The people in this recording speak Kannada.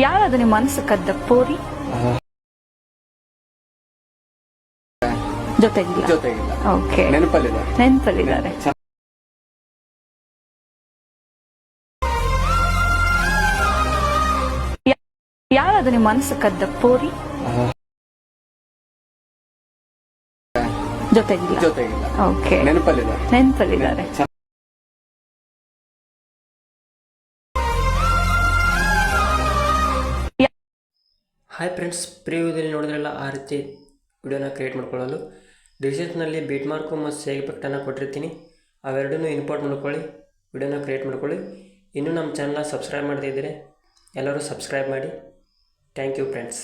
ಯಾರದು ನಿಮ್ಮ ಮನಸ್ಸು ಕದ್ದ ಪೋರಿ? ಜೊತೆಗಿಲ್ಲ. ಓಕೆ, ನೆನಪಲ್ಲಿದ್ದಾರೆ. ಯಾರದು ನಿಮ್ಮ ಮನಸ್ಸು ಕದ್ದ ಪೋರಿ? ಜೊತೆಗಿಲ್ಲ. ಓಕೆ, ನೆನಪಲ್ಲಿದ್ದಾರೆ. ಹಾಯ್ ಫ್ರೆಂಡ್ಸ್, ಪ್ರಿವ್ಯೂದಲ್ಲಿ ನೋಡಿದ್ರಲ್ಲ, ಆ ರೀತಿ ವಿಡಿಯೋನ ಕ್ರಿಯೇಟ್ ಮಾಡ್ಕೊಳ್ಳಲು ಡಿಸ್ಕ್ರಿಪ್ಷನಲ್ಲಿ ಬೀಟ್ ಮಾರ್ಕು ಮತ್ತು ಸೇವ್ ಎಫೆಕ್ಟನ್ನು ಕೊಟ್ಟಿರ್ತೀನಿ. ಅವೆರಡನ್ನೂ ಇಂಪೋರ್ಟ್ ಮಾಡ್ಕೊಳ್ಳಿ, ವಿಡಿಯೋನ ಕ್ರಿಯೇಟ್ ಮಾಡ್ಕೊಳ್ಳಿ. ಇನ್ನೂ ನಮ್ಮ ಚಾನಲ್ನ ಸಬ್ಸ್ಕ್ರೈಬ್ ಮಾಡದೇ ಇದ್ದರೆ ಎಲ್ಲರೂ ಸಬ್ಸ್ಕ್ರೈಬ್ ಮಾಡಿ. Thank you friends.